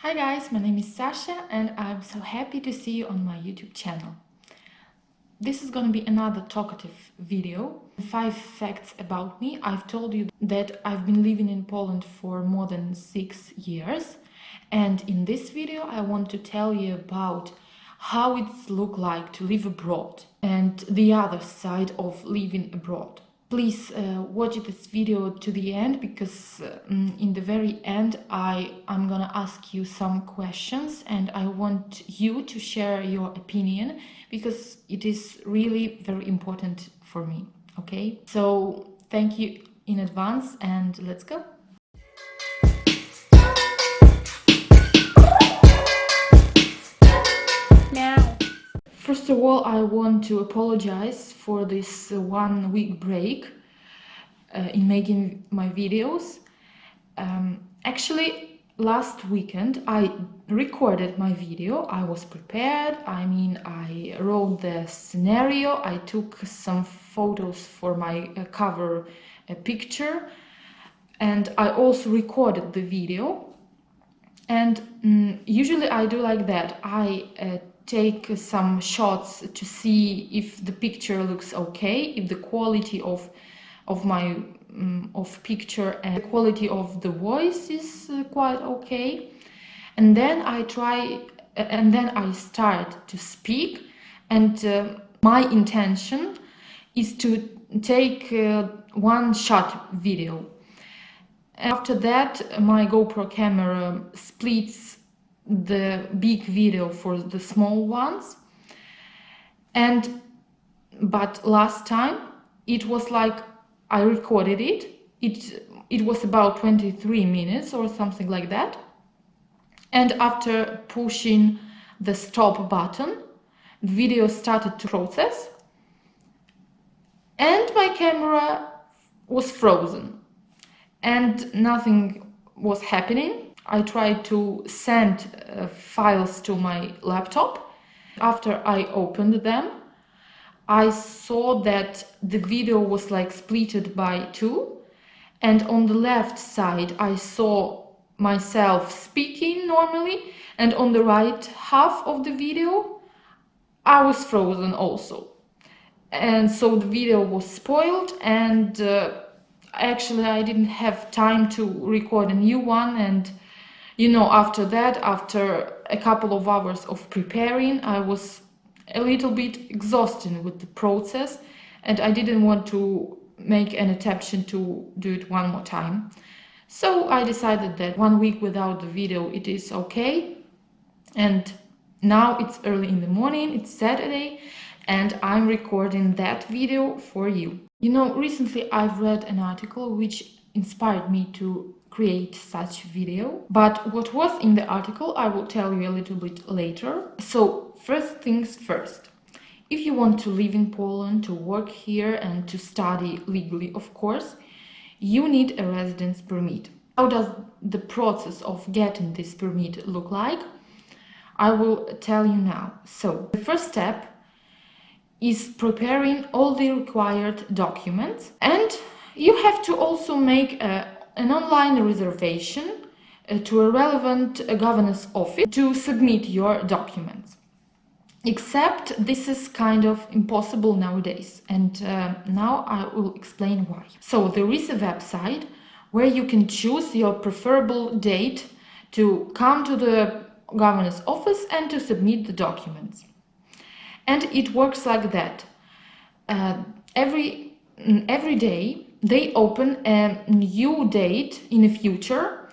Hi guys, my name is Sasha and I'm so happy to see you on my YouTube channel. This is gonna be another talkative video. 5 facts about me. I've told you that I've been living in Poland for more than 6 years, and in this video I want to tell you about how it's look like to live abroad and the other side of living abroad. Please watch this video to the end, because in the very end I'm gonna ask you some questions and I want you to share your opinion, because it is really very important for me. Okay, so thank you in advance and let's go. First of all, I want to apologize for this 1 week break in making my videos. Actually, last weekend I recorded my video. I was prepared. I wrote the scenario. I took some photos for my cover picture, and I also recorded the video. And usually I do like that. I take some shots to see if the picture looks okay, if the quality of my picture and the quality of the voice is quite okay, and then I start to speak, and my intention is to take one shot video. After that, my GoPro camera splits the big video for the small ones. But last time it was like I recorded it. It was about 23 minutes or something like that. And after pushing the stop button, the video started to process and my camera was frozen and nothing was happening. I tried to send files to my laptop. After I opened them, I saw that the video was like splitted by 2, and on the left side I saw myself speaking normally, and on the right half of the video I was frozen also. And so the video was spoiled, and actually I didn't have time to record a new one. And after that, after a couple of hours of preparing, I was a little bit exhausted with the process, and I didn't want to make an attempt to do it one more time. So I decided that 1 week without the video, it is okay. And now it's early in the morning, it's Saturday, and I'm recording that video for you. Recently I've read an article which inspired me to create such video, but what was in the article I will tell you a little bit later. So first things first, if you want to live in Poland, to work here and to study legally, of course, you need a residence permit. How does the process of getting this permit look like? I will tell you now. So the first step is preparing all the required documents, and you have to also make an online reservation to a relevant governance office to submit your documents. Except this is kind of impossible nowadays, and now I will explain why. So there is a website where you can choose your preferable date to come to the governance office and to submit the documents. And it works like that. Every day they open a new date in the future.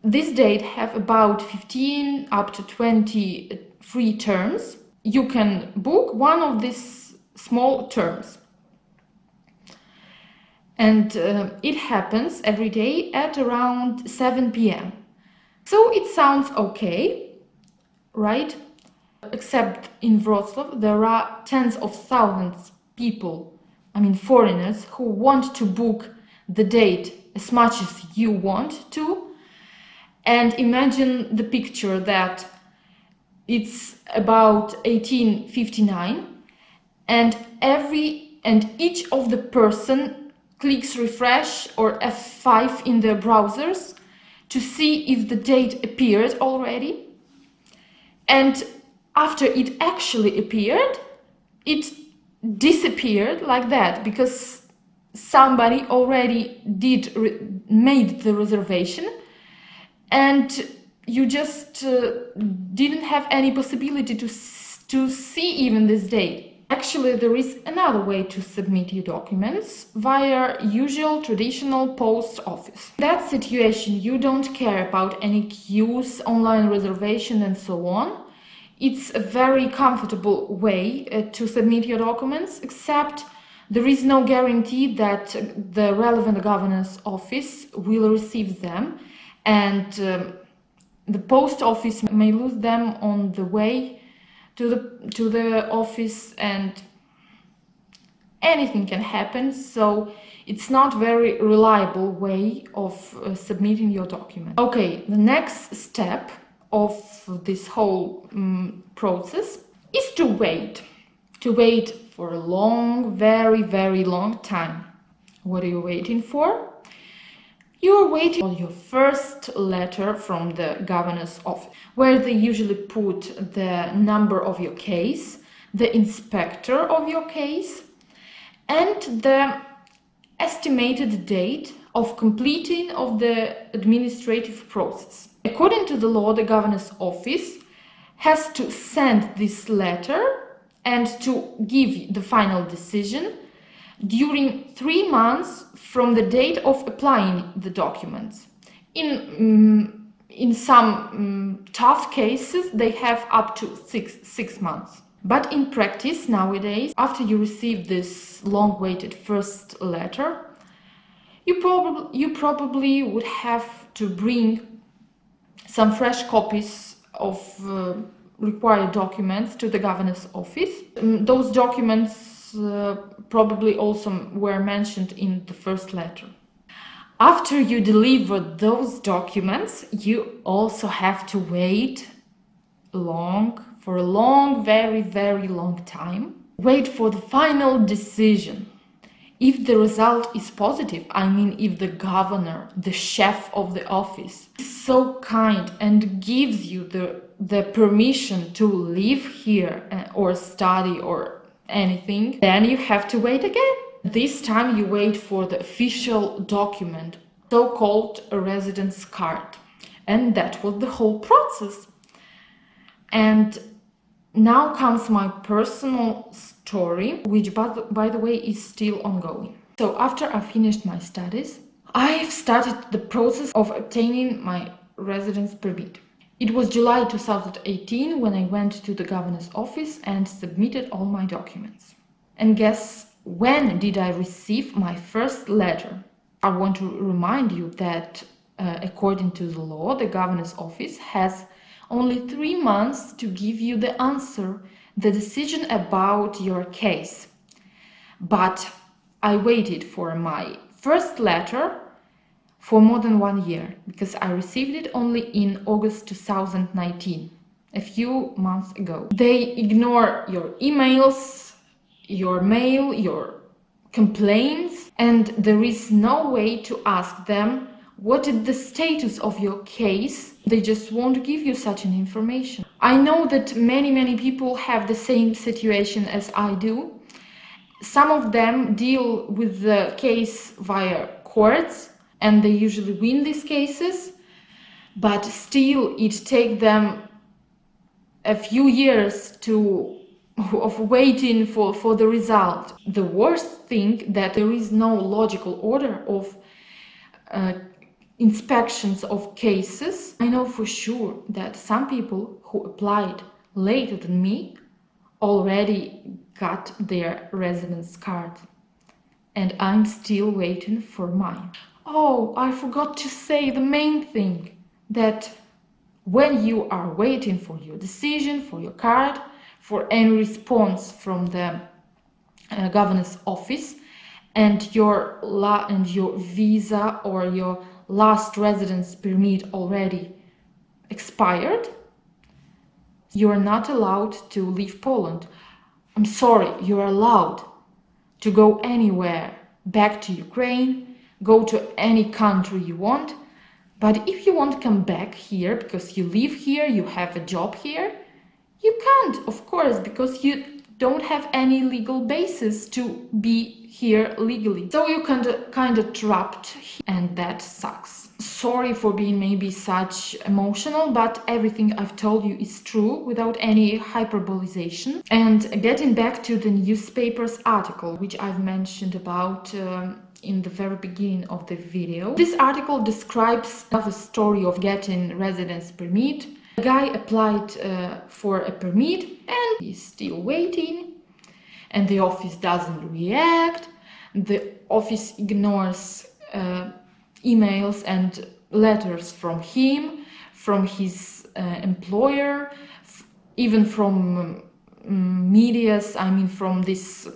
This date have about 15 up to 20 free terms. You can book one of these small terms. And it happens every day at around 7 p.m. So it sounds okay, right? Except in Wrocław, there are tens of thousands people, foreigners, who want to book the date as much as you want to. And imagine the picture that it's about 1859, and each of the person clicks refresh or F5 in their browsers to see if the date appeared already. And after it actually appeared, it disappeared like that, because somebody already made the reservation, and you just didn't have any possibility to see even this date. Actually, there is another way to submit your documents via usual traditional post office. In that situation, you don't care about any queues, online reservation and so on. It's a very comfortable way to submit your documents, except there is no guarantee that the relevant governor's office will receive them, and the post office may lose them on the way to the office, and anything can happen. So it's not very reliable way of submitting your document. Okay, the next step of this whole process is to wait for a long, very long time. What are you waiting for? You're waiting for your first letter from the governor's office, where they usually put the number of your case, the inspector of your case, and the estimated date of completing of the administrative process. According to the law, the governor's office has to send this letter and to give the final decision during 3 months from the date of applying the documents. In some tough cases, they have up to six months. But in practice nowadays, after you receive this long-awaited first letter, you probably would have to bring some fresh copies of required documents to the governor's office. Those documents probably also were mentioned in the first letter. After you deliver those documents, you also have to wait for a long, very long time. Wait for the final decision. If the result is positive, I mean if the governor, the chef of the office, is so kind and gives you the permission to live here or study or anything, then you have to wait again. This time you wait for the official document, so-called residence card. And that was the whole process. And now comes my personal story, which by the way is still ongoing. So after I finished my studies, I started the process of obtaining my residence permit. It was July 2018 when I went to the governor's office and submitted all my documents. And guess when did I receive my first letter? I want to remind you that according to the law, the governor's office has only 3 months to give you the answer, the decision about your case. But I waited for my first letter for more than 1 year, because I received it only in August 2019, a few months ago. They ignore your emails, your mail, your complaints, and there is no way to ask them what is the status of your case. They just won't give you such an information. I know that many people have the same situation as I do. Some of them deal with the case via courts, and they usually win these cases, but still it takes them a few years of waiting for the result. The worst thing that there is no logical order of inspections of cases. I know for sure that some people who applied later than me already got their residence card, and I'm still waiting for mine. Oh, I forgot to say the main thing, that when you are waiting for your decision, for your card, for any response from the governor's office, and your visa or your last residence permit already expired, you are not allowed to leave Poland. I'm sorry, you are allowed to go anywhere, back to Ukraine, go to any country you want, But if you want to come back here because you live here, you have a job here, you can't, of course, because you don't have any legal basis to be here legally. So you're kind of trapped, and that sucks. Sorry for being maybe such emotional, but everything I've told you is true without any hyperbolization. And getting back to the newspaper's article, which I've mentioned about in the very beginning of the video. This article describes the story of getting residence permit. The guy applied for a permit and he's still waiting, and the office doesn't react. The office ignores emails and letters from him, from his employer, even from medias, I mean from this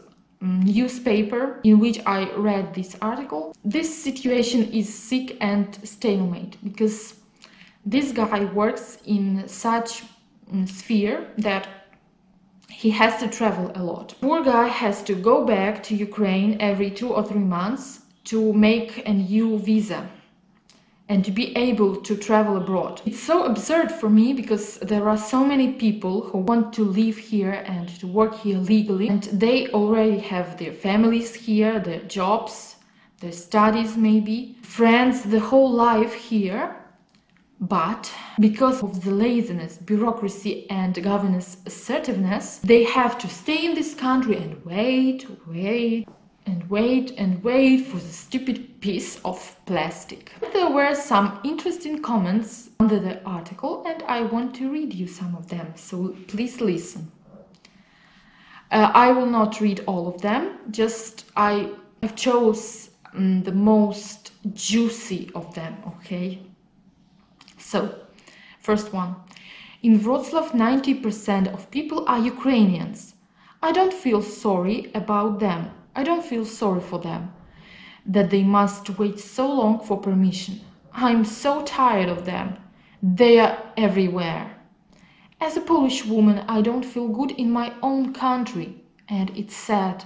newspaper in which I read this article. This situation is sick and stalemate because this guy works in such sphere that he has to travel a lot. Poor guy has to go back to Ukraine every 2 or 3 months to make a new visa and to be able to travel abroad. It's so absurd for me because there are so many people who want to live here and to work here legally, and they already have their families here, their jobs, their studies maybe, friends, the whole life here. But because of the laziness, bureaucracy and governance assertiveness, they have to stay in this country and wait for the stupid piece of plastic. There were some interesting comments under the article and I want to read you some of them, so please listen. I will not read all of them, just I chose the most juicy of them, okay? So, first one. In Wrocław, 90% of people are Ukrainians. I don't feel sorry about them. I don't feel sorry for them, that they must wait so long for permission. I'm so tired of them. They are everywhere. As a Polish woman, I don't feel good in my own country, and it's sad.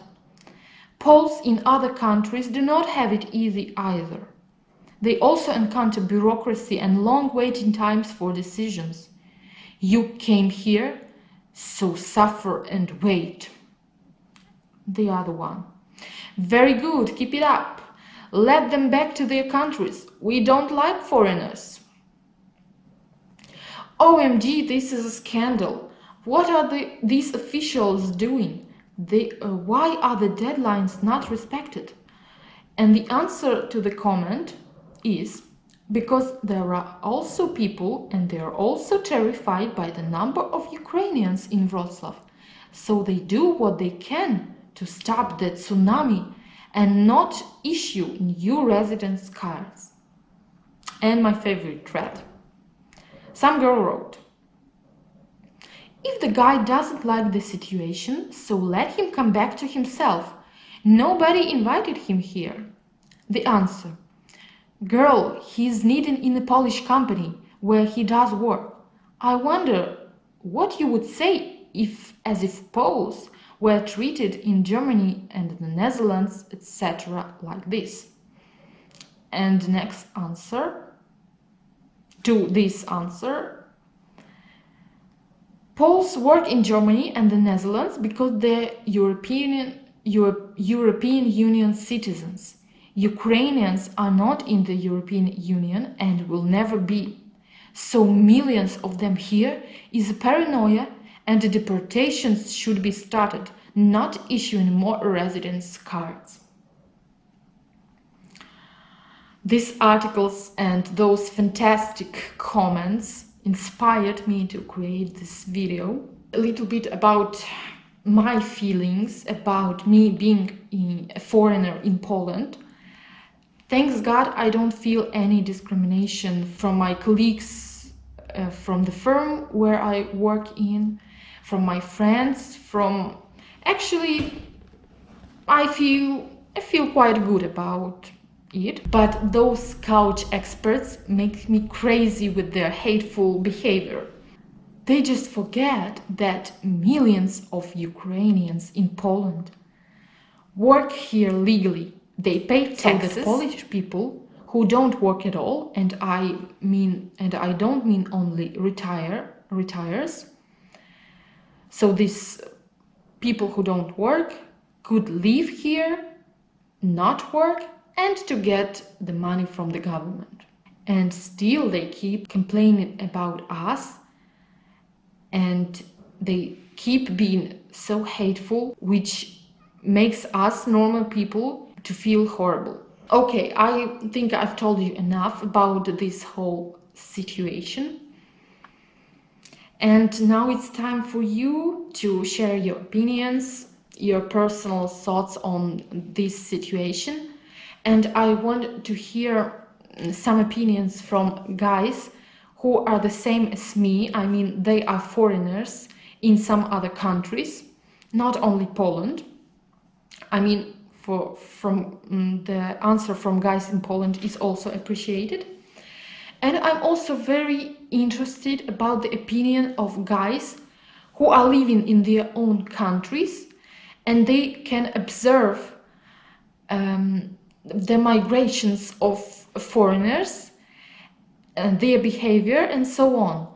Poles in other countries do not have it easy either. They also encounter bureaucracy and long waiting times for decisions. You came here, so suffer and wait. The other one. Very good, keep it up. Let them back to their countries. We don't like foreigners. OMG, this is a scandal. What are these officials doing? Why are the deadlines not respected? And the answer to the comment is because there are also people and they are also terrified by the number of Ukrainians in Wrocław. So they do what they can to stop the tsunami and not issue new residence cards. And my favorite thread. Some girl wrote, if the guy doesn't like the situation, so let him come back to himself. Nobody invited him here. The answer, girl, he's needed in a Polish company where he does work. I wonder what you would say as if Poles were treated in Germany and the Netherlands, etc. like this. And the next answer to this answer, Poles work in Germany and the Netherlands because they're European Union citizens. Ukrainians are not in the European Union and will never be. So millions of them here is a paranoia, and the deportations should be started, not issuing more residence cards. These articles and those fantastic comments inspired me to create this video. A little bit about my feelings about me being a foreigner in Poland. Thanks God, I don't feel any discrimination from my colleagues, from the firm where I work in, from my friends, from... Actually, I feel quite good about it, but those couch experts make me crazy with their hateful behavior. They just forget that millions of Ukrainians in Poland work here legally. They pay taxes. So the Polish people who don't work at all, and I don't mean only retires. So these people who don't work could live here, not work, and to get the money from the government. And still they keep complaining about us, and they keep being so hateful, which makes us normal people to feel horrible. Okay, I think I've told you enough about this whole situation. And now it's time for you to share your opinions, your personal thoughts on this situation. And I want to hear some opinions from guys who are the same as me. I mean, they are foreigners in some other countries, not only Poland. I mean, the answer from guys in Poland is also appreciated. And I'm also very interested about the opinion of guys who are living in their own countries, and they can observe the migrations of foreigners and their behavior and so on.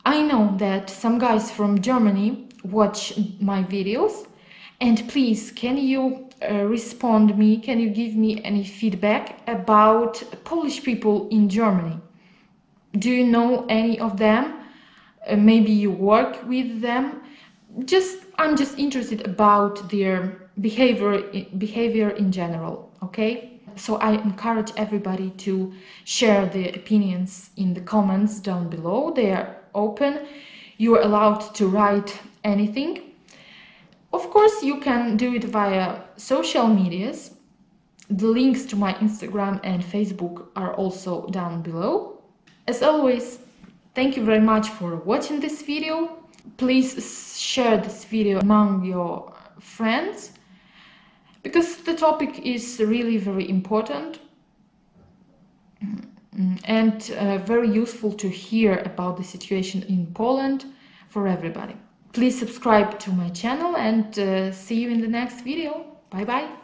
I know that some guys from Germany watch my videos, and please, can you respond me, can you give me any feedback about Polish people in Germany? Do you know any of them? Maybe you work with them. I'm just interested about their behavior in general, okay? So I encourage everybody to share their opinions in the comments down below. They are open. You are allowed to write anything. Of course, you can do it via social medias. The links to my Instagram and Facebook are also down below. As always, thank you very much for watching this video. Please share this video among your friends, because the topic is really very important and very useful to hear about the situation in Poland for everybody. Please subscribe to my channel, and see you in the next video. Bye bye.